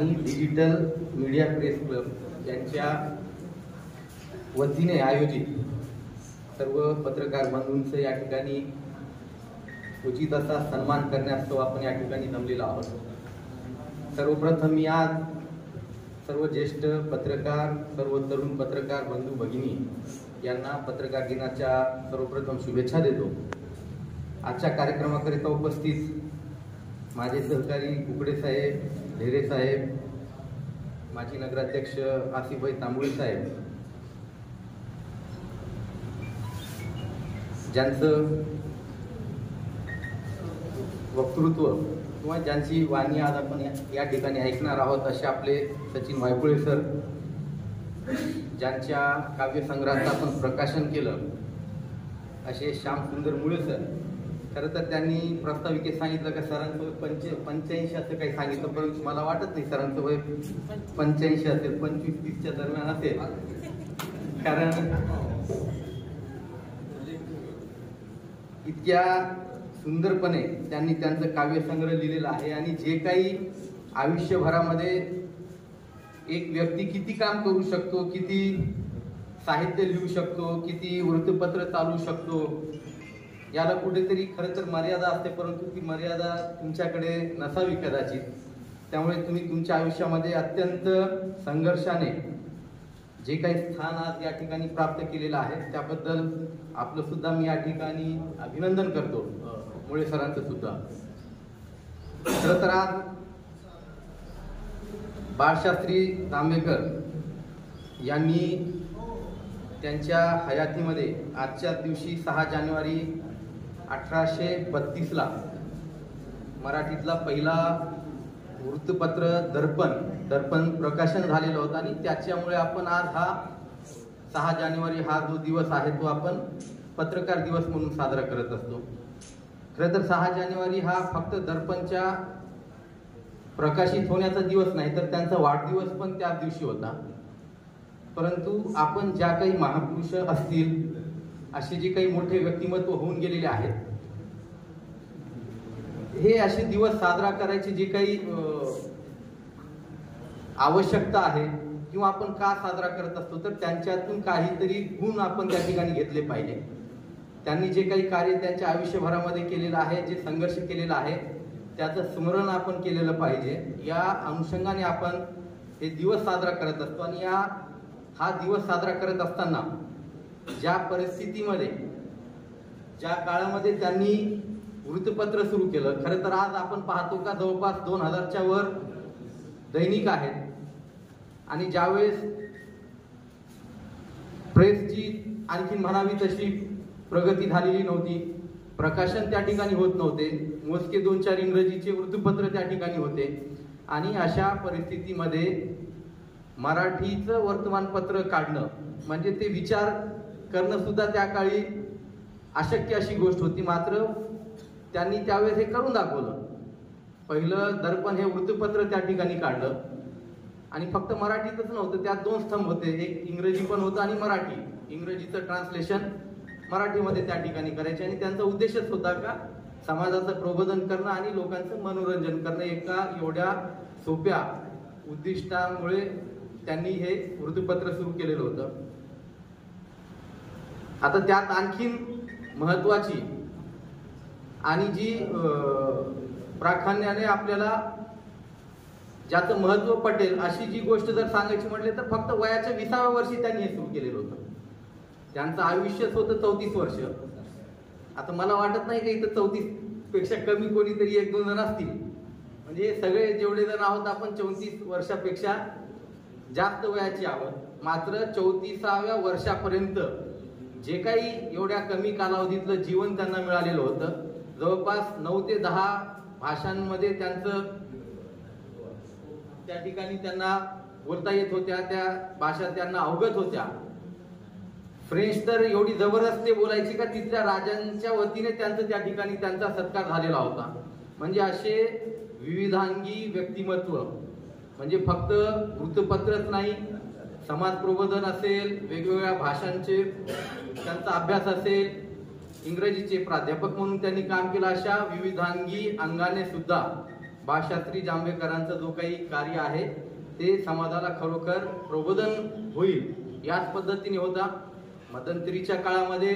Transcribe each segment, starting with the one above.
आणि digital media press club यांच्या वतीने आयोजित सर्व पत्रकार बंधूंचं या ठिकाणी उचित असा सन्मान करण्यास आपण या ठिकाणी जमलेलो आहोत। सर्वप्रथम मी आज सर्व ज्येष्ठ पत्रकार, सर्व तरुण पत्रकार बंधू भगिनी यांना पत्रकार दिनाच्या सर्वप्रथम शुभेच्छा देतो। आजच्या कार्यक्रमाकरिता उपस्थित माझे सहकारी कुकडे साहेब, ढेरे साहेब, माजी नगराध्यक्ष आसिफभाई तांबोळी साहेब, ज्यांचं वक्तृत्व किंवा ज्यांची वाणी आज आपण या ठिकाणी ऐकणार आहोत, असे आपले सचिन वायकुळे सर, ज्यांच्या काव्यसंग्रहाचं आपण प्रकाशन केलं असे श्यामसुंदर मुळे सर। खरं तर त्यांनी प्रस्ताविकेत सांगितलं का सरांचं वय 85 असं काही सांगितलं, परंतु मला वाटत नाही सरांचं वय 85 असेल, 25-30च्या दरम्यान असेल। कारण इतक्या सुंदरपणे त्यांनी त्यांचं काव्यसंग्रह लिहिलेला आहे आणि जे काही आयुष्यभरामध्ये एक व्यक्ती किती काम करू शकतो, किती साहित्य लिहू शकतो, किती वृत्तपत्र चालू शकतो, याला कुठेतरी खरं तर मर्यादा असते, परंतु ती मर्यादा तुमच्याकडे नसावी कदाचित। त्यामुळे तुम्ही तुमच्या आयुष्यामध्ये अत्यंत संघर्षाने जे काही स्थान आज या ठिकाणी प्राप्त केलेलं आहे त्याबद्दल आपलं सुद्धा मी या ठिकाणी अभिनंदन करतो, मुळे सरांचं सुद्धा। खरं तर आज बाळशास्त्री जांभेकर यांनी त्यांच्या हयातीमध्ये आजच्या दिवशी 6 जानेवारी 1832ला मराठीतला पहिला वृत्तपत्र दर्पण प्रकाशन झालेलं होतं आणि त्याच्यामुळे आपण आज हा 6 जानेवारी हा जो दिवस आहे तो आपण पत्रकार दिवस म्हणून साजरा करत असतो। खरं तर 6 जानेवारी हा फक्त दर्पणच्या प्रकाशित होण्याचा दिवस नाही तर त्यांचा वाढदिवस पण त्याच दिवशी होता। परंतु आपण ज्या काही महापुरुष असतील, असे जे काही मोठे व्यक्तिमत्व होऊन गेलेले आहेत, हे असे दिवस साजरा करायची जी काही आवश्यकता आहे किंवा आपण का साजरा करत असतो तर त्यांच्यातून काहीतरी गुण आपण त्या ठिकाणी घेतले पाहिजे। त्यांनी जे काही कार्य त्यांच्या आयुष्यभरामध्ये केलेलं आहे, जे संघर्ष केलेला आहे, त्याचं स्मरण आपण केलेलं पाहिजे। या अनुषंगाने आपण हे दिवस साजरा करत असतो आणि हा दिवस साजरा करत असताना ज्या परिस्थितीमध्ये, ज्या काळामध्ये त्यांनी वृत्तपत्र सुरू केलं, खरं तर आज आपण पाहतो का जवळपास 2000च्या वर दैनिक आहेत आणि ज्यावेळेस प्रेसची आणखी म्हणावी तशी प्रगती झालेली नव्हती, प्रकाशन त्या ठिकाणी होत नव्हते, मोजके 2-4 इंग्रजीचे वृत्तपत्र त्या ठिकाणी होते आणि अशा परिस्थितीमध्ये मराठीचं वर्तमानपत्र काढणं म्हणजे ते विचार करणं सुद्धा त्या काळी अशक्य अशी गोष्ट होती। मात्र त्यांनी त्यावेळेस हे करून दाखवलं। पहिलं दर्पण हे वृत्तपत्र त्या ठिकाणी काढलं आणि फक्त मराठीतच नव्हतं, त्यात 2 स्तंभ होते, एक इंग्रजी पण होतं आणि मराठी। इंग्रजीचं ट्रान्सलेशन मराठीमध्ये त्या ठिकाणी करायचे आणि त्यांचा उद्देशच होता का समाजाचं प्रबोधन करणं आणि लोकांचं मनोरंजन करणं। एका एवढ्या सोप्या उद्दिष्टामुळे त्यांनी हे वृत्तपत्र सुरू केलेलं होतं। आता त्यात आणखीन महत्वाची आणि जी प्राधान्याने आपल्याला ज्याचं महत्व पटेल अशी जी गोष्ट जर सांगायची म्हटले तर फक्त वयाच्या 20व्या वर्षी त्यांनी हे सुरू केलेलं होतं। त्यांचं आयुष्यच होतं 34 वर्ष। आता मला वाटत नाही की इथं 34 पेक्षा कमी कोणीतरी 1-2 जण असतील, म्हणजे सगळे जेवढे जण आहोत आपण 34 वर्षापेक्षा जास्त वयाची आहोत। मात्र 34व्या वर्षापर्यंत जे काही एवढ्या कमी कालावधीतलं जीवन त्यांना मिळालेलं होतं, जवळपास 9 ते 10 भाषांमध्ये त्यांचं त्या ठिकाणी त्यांना बोलता येत होत्या, त्या भाषा त्यांना अवगत होत्या। फ्रेंच तर एवढी जबरदस्त ते बोलायची का तिथल्या राजांच्या वतीने त्यांचं त्या ठिकाणी त्यांचा सत्कार झालेला होता। म्हणजे असे विविधांगी व्यक्तिमत्व, म्हणजे फक्त वृत्तपत्रच नाही, समाज प्रबोधन असेल, वेगवेगळ्या भाषांचे त्यांचा अभ्यास असेल, इंग्रजीचे प्राध्यापक म्हणून त्यांनी काम केलं, अशा विविधांगी अंगाने सुद्धा बाळशास्त्री जांभेकरांचं जो काही कार्य आहे ते समाजाला खरोखर प्रबोधन होईल याच पद्धतीने होता. मध्यंतरीच्या काळामध्ये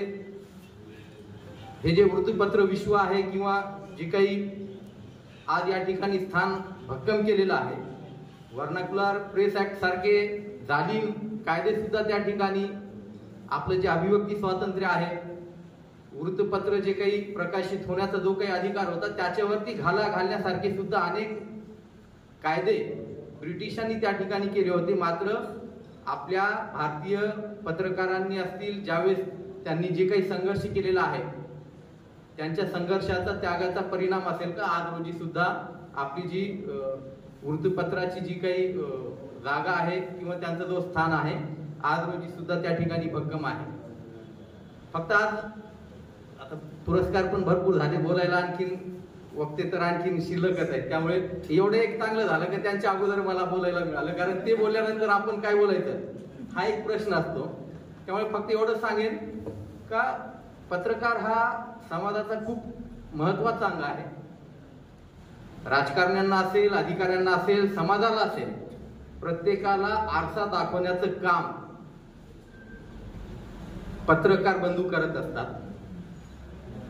हे जे वृत्तपत्र विश्व आहे किंवा जे काही आज या ठिकाणी स्थान भक्कम केलेलं आहे, व्हर्नाक्युलर प्रेस ऍक्ट सारखे जालीम कायदे सुद्धा त्या ठिकाणी, आपलं जे अभिव्यक्ती स्वातंत्र्य आहे, वृत्तपत्र जे काही प्रकाशित होण्याचा जो काही अधिकार होता त्याच्यावरती घाला घालण्यासारखे सुद्धा अनेक कायदे ब्रिटिशांनी त्या ठिकाणी केले होते. मात्र आपल्या भारतीय पत्रकारांनी असतील, ज्यावेळेस त्यांनी जे काही संघर्ष केलेला आहे त्यांच्या संघर्षाचा त्यागाचा परिणाम असेल का आज रोजी सुद्धा आपली जी वृत्तपत्राची जी काही जागा आहे किंवा त्यांचं जो स्थान आहे आज रोजी सुद्धा त्या ठिकाणी भक्कम आहे. फक्त आज आता पुरस्कार पण भरपूर झाले, बोलायला आणखीन वक्ते तर आणखीन शिल्लकच आहेत, त्यामुळे एवढं एक चांगलं झालं की त्यांच्या अगोदर मला बोलायला मिळालं, कारण ते बोलल्यानंतर आपण काय बोलायचं हा एक प्रश्न असतो. त्यामुळे फक्त एवढं सांगेन का पत्रकार हा समाजाचा खूप महत्वाचा अंग आहे. राजकारण्यांना असेल, अधिकाऱ्यांना असेल, समाजाला असेल, प्रत्येकाला आरसा दाखवण्याचं काम पत्रकार बंधू करत असतात.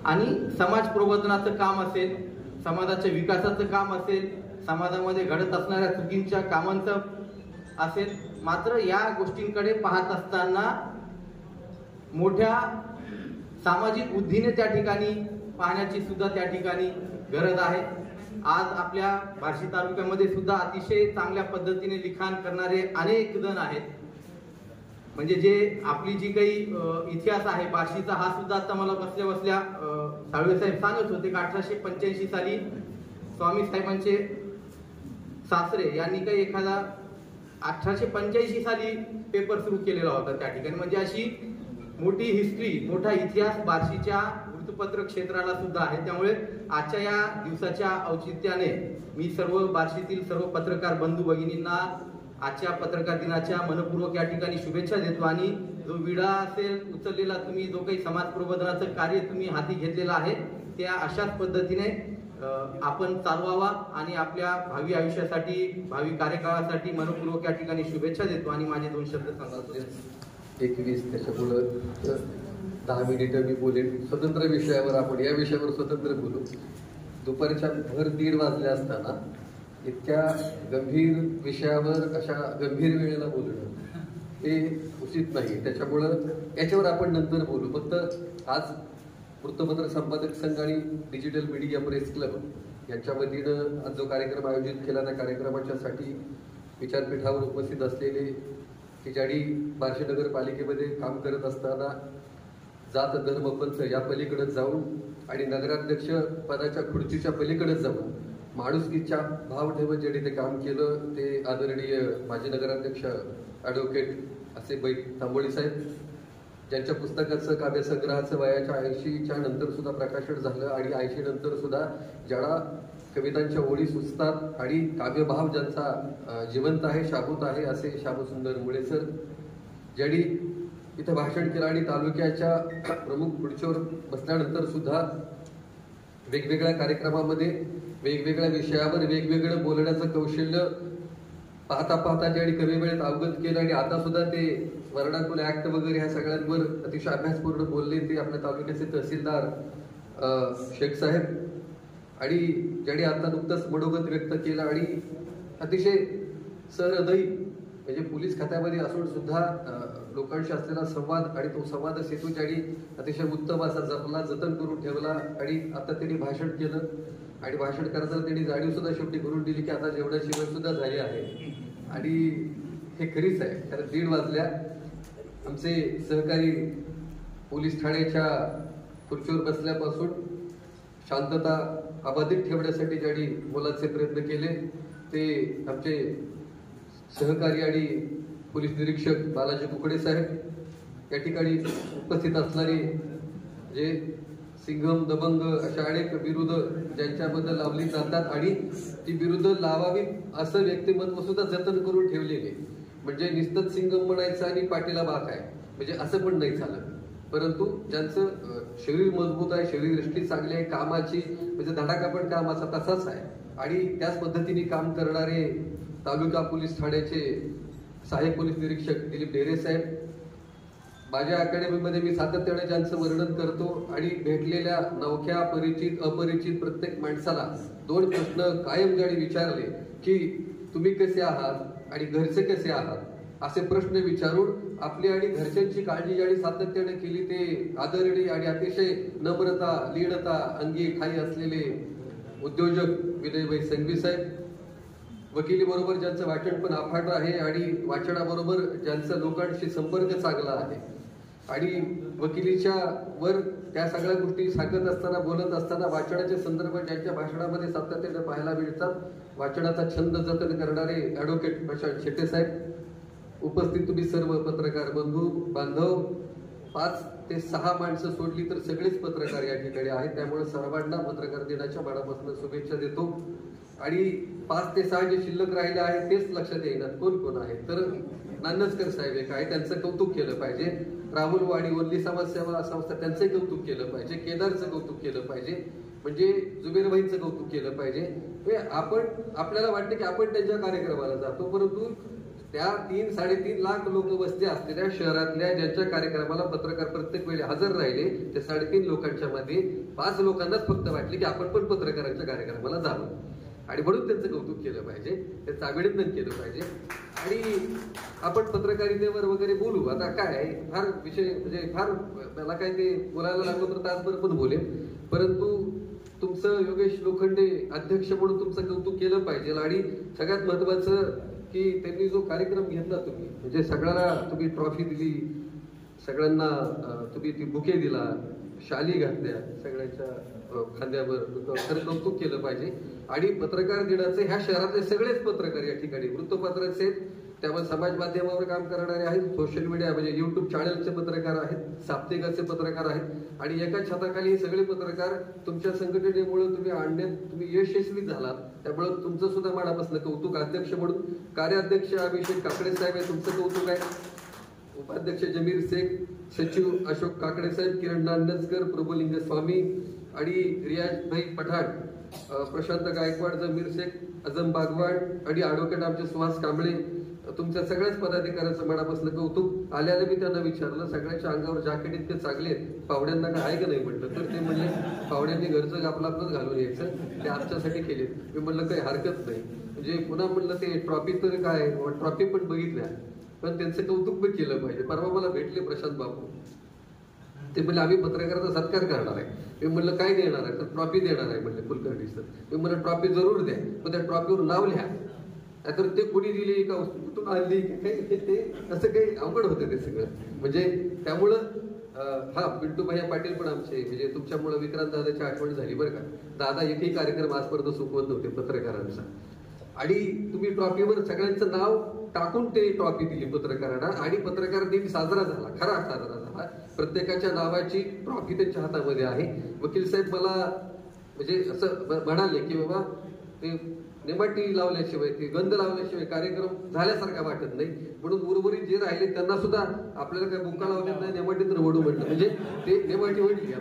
आणि समाज प्रबोधनाचं काम असेल, समाजाच्या विकासाचं काम असेल, समाजामध्ये घडत असणाऱ्या चुकींच्या कामांचं असेल, मात्र या गोष्टींकडे पाहत असताना मोठ्या सामाजिक बुद्धीने त्या ठिकाणी पाहण्याची सुद्धा त्या ठिकाणी गरज आहे. आज आपल्या बार्शी तालुक्यामध्ये सुद्धा अतिशय चांगल्या पद्धतीने लिखाण करणारे अनेक जण आहेत. म्हणजे जे आपली जी काही इतिहास आहे बार्शीचा, हा सुद्धा आता मला बसल्या बसल्या साळवे साहेब सांगत होते की 1885 साली स्वामी साहेबांचे सासरे यांनी काही एखादा 1885 साली पेपर सुरू केलेला होता त्या ठिकाणी. म्हणजे अशी मोठी हिस्ट्री, मोठा इतिहास बार्शीच्या वृत्तपत्र क्षेत्राला सुद्धा आहे. त्यामुळे आजच्या या दिवसाच्या औचित्याने मी सर्व बार्शीतील सर्व पत्रकार बंधू भगिनींना आजच्या पत्रकार दिनाच्या मनपूर्वक या ठिकाणी शुभेच्छा देतो. आणि जो विडा असेल उचललेला, तुम्ही जो काही समाज प्रबोधनाचं कार्य तुम्ही हाती घेतलेलं आहे त्या अशाच पद्धतीने आपण चालवावा आणि आपल्या भावी आयुष्यासाठी, भावी कार्यकाळासाठी मनपूर्वक या ठिकाणी शुभेच्छा देतो. आणि माझे 2 शब्द सांगायचे 21 त्याच्यामुळं 10 मिनिटं मी बोलेन. स्वतंत्र विषयावर, आपण या विषयावर स्वतंत्र बोलू. दुपारच्या भर 1:30 वाजले असताना इतक्या गंभीर विषयावर अशा गंभीर वेळेला बोलणं हे उचित नाही. त्याच्यामुळं याच्यावर आपण नंतर बोलू. फक्त आज वृत्तपत्र संपादक संघ आणि डिजिटल मीडिया प्रेस क्लब यांच्या वतीनं आज जो कार्यक्रम आयोजित केला त्या कार्यक्रमाच्यासाठी विचारपीठावर उपस्थित असलेले की ज्यांनी बार्शी नगरपालिकेमध्ये काम करत असताना जात धर्म पंथ या पलीकडे जाऊन आणि नगराध्यक्ष पदाच्या खुर्चीच्या पलीकडे जाऊन माणुसकीच्या भाव ठेवत ज्यांनी ते काम केलं ते आदरणीय माजी नगराध्यक्ष ॲडव्होकेट असे तांबोळी साहेब, ज्यांच्या पुस्तकाचं काव्यसंग्रहाचं वयाच्या 80च्या नंतर सुद्धा प्रकाशन झालं आणि 80 नंतर सुद्धा ज्याला कवितांच्या ओळी सुचतात आणि काव्यभाव ज्यांचा जिवंत आहे, शाबूत आहे, असे श्यामसुंदर मुळे सर, ज्यांनी इथं भाषण केलं आणि तालुक्याच्या प्रमुख खुर्चीवर बसल्यानंतर सुद्धा वेगवेगळ्या कार्यक्रमामध्ये वेगवेगळ्या विषयावर वेगवेगळं बोलण्याचं कौशल्य पाहता पाहता ज्यांनी कमी वेळेत अवगत केलं आणि आता सुद्धा ते वर्णाकुल ऍक्ट वगैरे ह्या सगळ्यांवर अतिशय अभ्यासपूर्ण बोलले ते आपल्या तालुक्याचे तहसीलदार शेख साहेब, आणि ज्यांनी आता नुकतंच मनोगत व्यक्त केलं आणि अतिशय सहृदयी म्हणजे पोलीस खात्यामध्ये असून सुद्धा लोकांशी असलेला संवाद आणि तो संवाद सेतू ज्यांनी अतिशय उत्तम असा जपला, जतन करून ठेवला. आणि आता त्यांनी भाषण केलं आणि भाषण करताना त्यांनी जाणीव सुद्धा शेवटी करून दिली की आता जेवणाची वेळ सुद्धा झाली आहे. आणि हे खरीच आहे, कारण 1:30 वाजल्या. आमचे सहकारी पोलीस ठाण्याच्या खुर्चीवर बसल्यापासून शांतता अबाधित ठेवण्यासाठी ज्यांनी मोलाचे प्रयत्न केले ते आमचे सहकारी आणि पोलीस निरीक्षक बालाजी कुकडे साहेब, या ठिकाणी उपस्थित असणारे जे सिंघम, दबंग अशा अनेक विरुद्ध ज्यांच्याबद्दल लावली जातात आणि ती विरुद्ध लावावी असं व्यक्तिमत्व सुद्धा जतन करून ठेवलेले. म्हणजे निस्तच सिंघम म्हणायचं आणि पाठीला बाक आहे म्हणजे असं पण नाही चालत. परंतु ज्यांचं शरीर मजबूत आहे, शरीरदृष्टी चांगली आहे, कामाची म्हणजे धडाका पण कामाचा तसाच आहे. आणि त्याच पद्धतीने काम करणारे तालुका पोलीस ठाण्याचे सहाय्यक पोलीस निरीक्षक दिलीप ढेरे साहेब, माझ्या अकॅडमीमध्ये मी सातत्याने ज्यांचं वर्णन करतो आणि भेटलेल्या नवख्या परिचित अपरिचित प्रत्येक माणसाला 2 प्रश्न कायम ज्याने विचारले की तुम्ही कसे आहात आणि घरचे कसे आहात, असे प्रश्न विचारून आपली आणि घरच्यांची काळजी ज्याने सातत्याने केली ते आदरणीय आणि अतिशय नम्रता लीनता अंगी ठाई असलेले उद्योजक विनयभाई संघवी साहेब, वकिली बरोबर ज्यांचं वाचन पण अफाट आहे आणि वाचनाबरोबर ज्यांचा लोकांशी संपर्क चांगला आहे आणि वकिलीच्या वर त्या सगळ्या गोष्टी सांगत असताना बोलत असताना वाचनाच्या संदर्भात ज्यांच्या भाषणामध्ये सातत्याने पाहायला मिळतात, वाचनाचा छंद जतन करणारे ॲडव्होकेट प्रशांत शेट्टे साहेब, उपस्थित तुम्ही सर्व पत्रकार बंधू बांधव, 5 ते 6 माणसं सोडली तर सगळेच पत्रकार या ठिकाणी आहेत, त्यामुळे सर्वांना पत्रकार दिनाच्या मनापासून शुभेच्छा देतो. आणि 5 ते 6 जे शिल्लक राहिले आहेत तेच लक्षात येईनात कोण कोण आहे, तर नानसकर साहेब एक आहे, त्यांचं कौतुक केलं पाहिजे. राहुल वाडी वल्ली समाजसेवा संस्था त्यांचंही कौतुक केलं पाहिजे. केदारचं कौतुक केलं पाहिजे, म्हणजे जुबेरभाईंचं कौतुक केलं पाहिजे. आपण आपल्याला वाटतं की आपण त्यांच्या कार्यक्रमाला जातो, परंतु त्या 3-3.5 लाख लोक वस्ती असलेल्या शहरातल्या ज्यांच्या कार्यक्रमाला पत्रकार प्रत्येक वेळी हजर राहिले, त्या 3.5 लोकांच्या मध्ये 5 लोकांनाच फक्त वाटले की आपण पण पत्रकारांच्या कार्यक्रमाला जावं आणि म्हणून त्यांचं कौतुक केलं पाहिजे, त्याचं अभिनंदन केलं पाहिजे. आणि आपण पत्रकारितेवर वगैरे बोलू. आता काय फार विषय म्हणजे फार मला काय ते बोलायला लागलो तर तासभर पण बोलेन, परंतु तुमचं योगेश लोखंडे अध्यक्ष म्हणून तुमचं कौतुक केलं पाहिजे. आणि सगळ्यात महत्वाचं की त्यांनी जो कार्यक्रम घेतला तुम्ही, म्हणजे सगळ्यांना तुम्ही ट्रॉफी दिली, सगळ्यांना तुम्ही ती बुके दिला, शाली घातल्या सगळ्यांच्या खांद्यावर, खरं कौतुक केलं पाहिजे. आणि पत्रकार दिनाचे ह्या शहरातले सगळेच पत्रकार या ठिकाणी वृत्तपत्राचे आहेत, त्यामुळे समाज माध्यमावर काम करणारे आहेत, सोशल मीडिया म्हणजे युट्यूब चॅनलचे पत्रकार आहेत, साप्ताहिकाचे पत्रकार आहेत आणि एका छताखाली हे सगळे पत्रकार तुमच्या संघटनेमुळे तुम्ही आणण्यात तुम्ही यशस्वी झालात, त्यामुळे तुमचं सुद्धा मनापासून कौतुक. अध्यक्ष म्हणून कार्याध्यक्ष अभिषेक काकडे साहेब आहे, तुमचं कौतुक आहे. उपाध्यक्ष जमीर शेख, सचिव अशोक काकडे साहेब, किरण नांदसकर, प्रभुलिंग स्वामी आणि रियाज भाई पठाण, प्रशांत गायकवाड, जमीर शेख, अजम बागवान आणि ॲडव्होकेट आमचे सुहास कांबळे, तुमच्या सगळ्याच पदाधिकाऱ्यांचं मनापासून कौतुक. आल्याला मी त्यांना विचारलं, सगळ्यांच्या अंगावर जॅकेट इतके चांगले आहेत, पाहुण्यांना काय आहे का नाही म्हटलं, तर ते म्हणले पाहुण्यांनी घरचं आपलं आपलंच घालून यायचं, ते आमच्यासाठी केले. मी म्हणलं काही हरकत नाही, म्हणजे पुन्हा म्हणलं ते ट्रॉफी तर काय, ट्रॉफी पण बघितल्या पण त्यांचं कौतुक पण केलं पाहिजे. परवा मला भेटले प्रशांत बाबू, ते म्हणले आम्ही पत्रकाराचा सत्कार करणार आहे. मी म्हणलं काय देणार आहे, तर ट्रॉफी देणार आहे म्हणले कुलकर्णी सर. मी म्हणलं ट्रॉफी जरूर द्या, पण त्या ट्रॉफीवर नाव लिहा, तर ते कुणी दिली का कुठून आणली ते असं काही अवघड होतं ते सगळं. म्हणजे त्यामुळं हा पिंटू भैया पाटील पण आमचे, म्हणजे तुमच्यामुळे विक्रांत दादाची आठवण झाली बरं का. दादा एकही कार्यक्रम आजपर्यंत चुकवत नव्हते पत्रकारांचा, आणि तुम्ही ट्रॉफीवर सगळ्यांचं नाव टाकून ते ट्रॉफी दिली पत्रकारांना आणि पत्रकार दिन साजरा झाला, खरा साजरा झाला. प्रत्येकाच्या नावाची ट्रॉफी त्यांच्या हातामध्ये आहे. वकील साहेब मला म्हणजे असं म्हणाले की बाबा ते नेमाटी लावल्याशिवाय, ते गंध लावल्याशिवाय कार्यक्रम झाल्यासारखा वाटत नाही, म्हणून उर्वरित जे राहिले त्यांना सुद्धा आपल्याला काय बुक्का लावलेत नाही, नेमाटी तर वडू म्हटलं, म्हणजे ते नेमाटी वडली.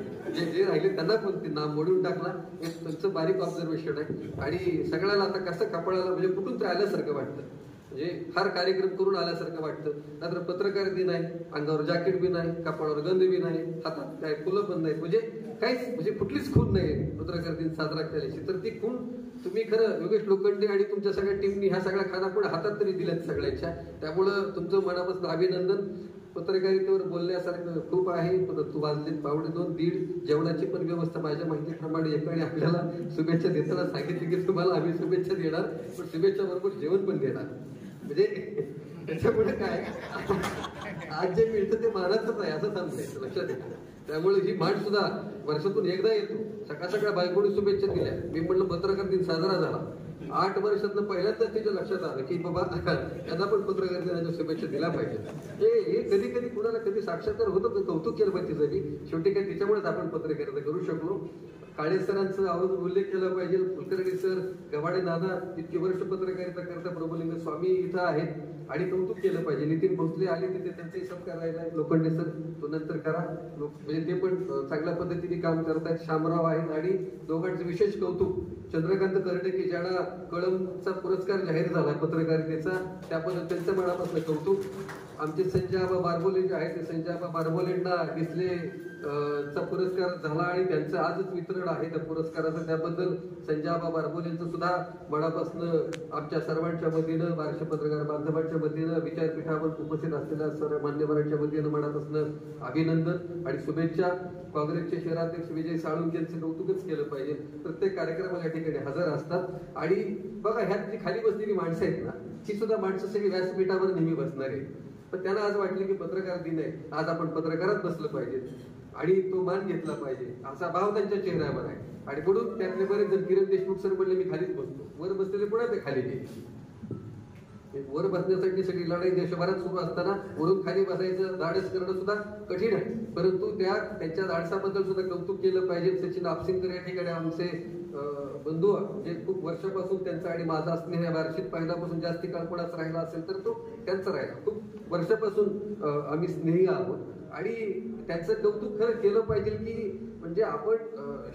जे राहिले त्यांना पण ते नाम वडून टाकला. हे त्यांचं बारीक ऑब्झर्वेशन आहे. आणि सगळ्याला आता कसं कपाळाला म्हणजे कुठून ते आल्यासारखं वाटतं, म्हणजे फार कार्यक्रम करून आल्यासारखं वाटतं. नंतर पत्रकार दिन आहे, अंगावर जॅकेट बी नाही, कपाळावर गंध बी नाही, हातात काय फुलं पण नाही, म्हणजे काहीच म्हणजे कुठलीच खून नाही पत्रकार दिन साजरा केल्याची. तर ती खून तुम्ही खरं योगेश लोखंडे आणि तुमच्या सगळ्या टीमनी ह्या सगळ्या खाना पण हातात तरी दिल्यात सगळ्यांच्या, त्यामुळं तुमचं मनापासून अभिनंदन. पत्रकारितेवर बोलण्यासारखं खूप आहे, परंतु वाजले 2:15 जेवणाची पण व्यवस्था माझ्या माहितीप्रमाणे एकाने आपल्याला शुभेच्छा देताना सांगितली की तुम्हाला आम्ही शुभेच्छा देणार, पण शुभेच्छा बरोबर जेवण पण देणार. म्हणजे त्याच्यामुळे काय आज जे मिळतं ते मानाचंच आहे असं सांगतायचं, लक्षात येतं. त्यामुळे ही मान सुद्धा वर्षातून एकदा येतो. सकाळ सकाळ बायकोने शुभेच्छा दिल्या, मी म्हणलं पत्रकार दिन साजरा झाला. 8 वर्षातनं पहिल्यांदाच तिच्या लक्षात आलं की बाबा त्यांना पण पत्रकार दिनाच्या शुभेच्छा दिल्या पाहिजेत. हे कधी कधी कुणाला कधी साक्षात्कार होतं तर कौतुक केलं पाहिजे तिचं. शेवटी काय तिच्यामुळेच आपण पत्रकारिता करू शकलो. काळे सरांचा आवर्जून उल्लेख केला पाहिजे. कुलकर्णी सर, गव्हाणे दादा इतकी वर्ष पत्रकारिता करता प्रभुलिंग स्वामी इथं आहेत आणि कौतुक केलं पाहिजे. नितीन भोसले आले तिथे त्यांचाही सत्कार राहिला. लोखंडे सर तो नंतर करा, म्हणजे ते पण चांगल्या पद्धतीने काम करतायत. शामराव आहेत आणि दोघांचं विशेष कौतुक. चंद्रकांत कर्डके ज्यांना कळमचा पुरस्कार जाहीर झाला पत्रकारितेचा, त्याबद्दल त्यांचं मनापासून कौतुक. आमचे संजय आबा बारबोले जे आहेत ते संजय आबा बारबोलेंना डिसले चा पुरस्कार झाला आणि त्यांचं आजच वितरण आहे त्या पुरस्काराचं. त्याबद्दल संजय आबा बारबोलेंचं सुद्धा मनापासून आमच्या सर्वांच्या वतीनं, महाराष्ट्र पत्रकार बांधवांच्या वतीनं, विचारपीठावर उपस्थित असलेल्या सर्व मान्यवरांच्या वतीनं मनापासून अभिनंदन आणि शुभेच्छा. काँग्रेसचे शहराध्यक्ष विजय साळुंखे यांचं कौतुकच केलं पाहिजे. प्रत्येक कार्यक्रमाला या ठिकाणी हजर असतात आणि बघा ह्यात जी खाली बसलेली माणसं आहेत ना, ही सुद्धा माणसं सगळी व्यासपीठावर नेहमी बसणार आहे. पण त्यांना आज वाटलं की पत्रकार दिन आहे, आज आपण पत्रकारात बसलं पाहिजे आणि तो मान घेतला पाहिजे असा भाव त्यांच्या चेहऱ्यावर आहे. आणि म्हणून त्यातले बरेच जण, किरण देशमुख सर म्हणले मी खालीच बसतो, वर बसलेले पुन्हा ते खाली गेले. वर बसण्यासाठी सगळी लढाई देशभरात सुरू असताना वरून खाली बसायचं धाडस करणं सुद्धा कठीण आहे. परंतु त्यांच्या धाडसाबद्दल सुद्धा कौतुक केलं पाहिजे. सचिन आपसिंकर या ठिकाणी आमचे बंधू, म्हणजे खूप वर्षापासून त्यांचा आणि माझा स्नेह वार्षिक पहिल्यापासून जास्ती काळ कोणाचा राहिला असेल तर तो त्यांचा राहिला. खूप वर्षापासून आम्ही स्नेही आहोत आणि त्यांचं कौतुक खरं केलं पाहिजे की म्हणजे आपण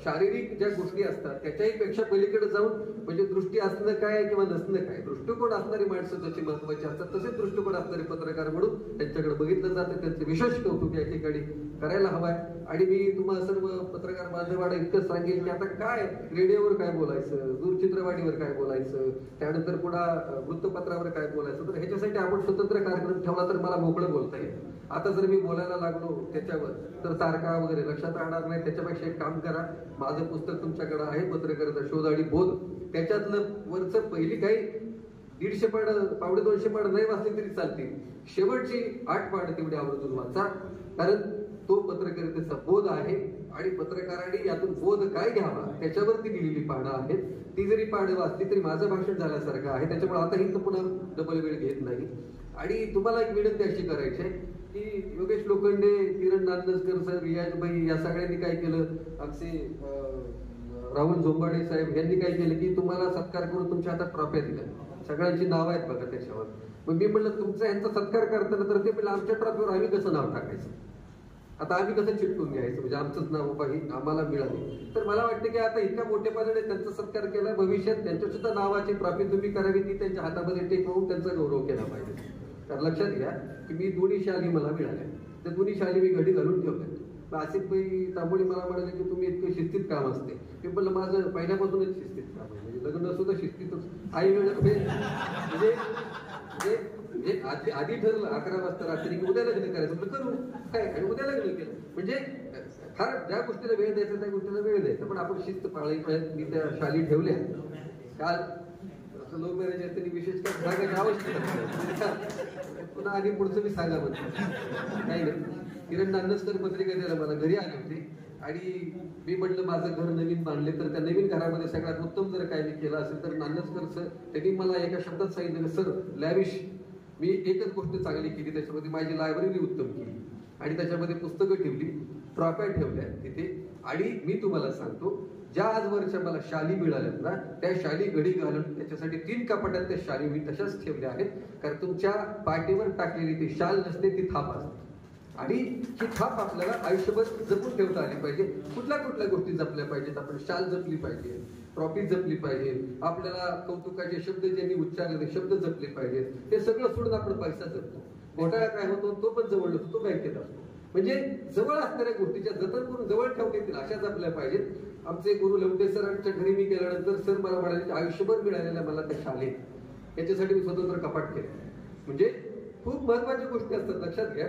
शारीरिक ज्या गोष्टी असतात त्याच्याही पेक्षा पलीकडे जाऊन, म्हणजे दृष्टी असणं काय किंवा नसणं काय, दृष्टिकोन असणारी माणसं जशी महत्वाची असतात तसे दृष्टिकोन असणारे पत्रकार म्हणून त्यांच्याकडे बघितलं जातं. त्यांचं विशेष कौतुक या ठिकाणी करायला हवंय. आणि मी तुम्हाला सर्व पत्रकार बांधवांना इतकंच सांगेल की आता काय रेडिओवर काय बोलायचं, दूरचित्रवाणीवर काय बोलायचं, त्यानंतर पुन्हा वृत्तपत्रावर काय बोलायचं, तर ह्याच्यासाठी आपण स्वतंत्र कार्यक्रम ठेवला तर मला मोकळं बोलता येईल. आता जर मी बोलायला लागलो त्याच्यावर तर तारखा वगैरे लक्षात राहणार नाही. त्याच्यापेक्षा एक काम करा, माझं पुस्तक तुमच्याकडे आहे, पत्रकारिता शोध आणि बोध. त्याच्यातलं वरचं पहिली काही 150 पान, 250 पान नाही वाचली तरी चालतील. शेवटची 8 पान तेवढी आवर्जून वाचा, कारण तो पत्रकारितेचा बोध आहे आणि पत्रकारांनी यातून बोध काय घ्यावा त्याच्यावरती लिहिलेली पानं आहेत. ती जरी पानं वाचली तरी माझं भाषण झाल्यासारखं आहे. त्याच्यामुळे आताही पुन्हा डबल वेळ घेत नाही. आणि तुम्हाला एक विनंती अशी करायची आहे की योगेश लोखंडे, किरण नांदसकर सर, रियाज भाई या सगळ्यांनी काय केलं, आमचे राहुल झोंबाडे साहेब यांनी काय केलं की तुम्हाला सत्कार करून तुमच्या हातात ट्रॉफ्या दिल्या. सगळ्यांची नाव आहेत बघा त्याच्यावर. मग मी म्हणलं तुमचा यांचा सत्कार करताना तर ते पहिला आमच्या ट्रॉफीवर आम्ही कसं नाव टाकायचं, आता आम्ही कसं चिटकून घ्यायचं, म्हणजे आमचंच नाव बाबा ही आम्हाला मिळाली. तर मला वाटतं की आता इतक्या मोठेपणाने त्यांचा सत्कार केला, भविष्यात त्यांच्या सुद्धा नावाची ट्रॉफी तुम्ही करावी, ती त्यांच्या हातामध्ये टेकवून त्यांचा गौरव केला पाहिजे. तर लक्षात घ्या की मी दोन्ही शाली मला मिळाल्या, त्या दोन्ही शाली मी घडी घालून ठेवल्या. आसिफभाई तांबोळी मला म्हणाले की तुम्ही इतकं शिस्तीत काम असते. मी म्हणलं माझं पहिल्यापासूनच शिस्तीत काम आहे, म्हणजे लग्न सुद्धा शिस्तीतच. आई म्हणजे आधी ठरलं 11 वाजता रात्री की उद्या लग्न करायचं, करू काय, आणि उद्या लग्न केलं. म्हणजे फार ज्या गोष्टीला वेळ द्यायचा त्या गोष्टीला वेळ द्यायचा, पण आपण शिस्त पाळली पाहिजे. मी त्या शाली ठेवल्या. काल लव्ह मॅरेज आहे तरी विशेष काय सांगायची आवश्यकता पुन्हा आधी पुढचं मी सांगा म्हणतो नाही ना. किरण नांदसकर पत्रिका द्यायला मला घरी आले होते आणि मी म्हटलं माझं घर नवीन बांधले तर त्या नवीन घरामध्ये सगळ्यात उत्तम जर काय मी केलं असेल तर नांदसकर सर त्यांनी मला एका शब्दात सांगितलं, सर लॅविश. मी एकच गोष्ट चांगली केली, त्याच्यामध्ये माझी लायब्ररी उत्तम केली आणि त्याच्यामध्ये पुस्तकं ठेवली, ट्रॉफ्या ठेवल्या तिथे. आणि मी तुम्हाला सांगतो, ज्या आजवरच्या मला शाली मिळाल्यात ना, त्या शाली घडी घालून त्याच्यासाठी 3 कपाटात त्या शाली मी तशाच ठेवल्या आहेत. कारण तुमच्या पाठीवर टाकलेली ती शाल नसते, ती थाप असते आणि ही थाप आपल्याला आयुष्यभर जपून ठेवता आली पाहिजे. कुठल्या गोष्टी जपल्या पाहिजेत, आपण शाल जपली पाहिजे, ट्रॉफी जपली पाहिजे, आपल्याला कौतुकाचे शब्द ज्यांनी उच्चारले ते शब्द जपले पाहिजेत. ते सगळं सोडून आपण पैसा जपतो. घोटाळा काय होतो तो पण जवळ नसतो, तो बँकेत असतो. म्हणजे जवळ असणाऱ्या गोष्टीच्या जतन करून जवळ ठेवता येतील अशा जपल्या पाहिजेत. आमचे गुरु लवटे सरांच्या घरी मी गेल्यानंतर सर मला म्हणाले की आयुष्यभर मिळालेल्या मला त्या शालेत, याच्यासाठी मी स्वतंत्र कपाट केलं. म्हणजे खूप महत्वाच्या गोष्टी असतात, लक्षात घ्या.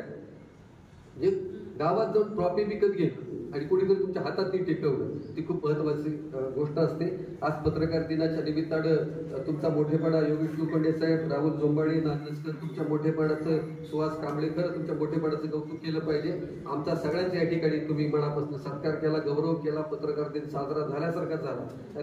म्हणजे गावात जाऊन ट्रॉफी विकत घेणं आणि कोणीतरी तुमच्या हातात ती टेकवणं, ती खूप महत्वाची गोष्ट असते. आज पत्रकार दिनाच्या निमित्तानं तुमचा मोठेपणा योगेश लोखंडे साहेब, राहुल झोंबाडे, नांदसकर, तुमच्या मोठेपणाचं, सुहास कांबळेकर, तुमच्या मोठेपणाचं कौतुक केलं पाहिजे. आमचा सगळ्यांच्या या ठिकाणी तुम्ही मनापासून सत्कार केला, गौरव केला, पत्रकार दिन साजरा झाल्यासारखा झाला.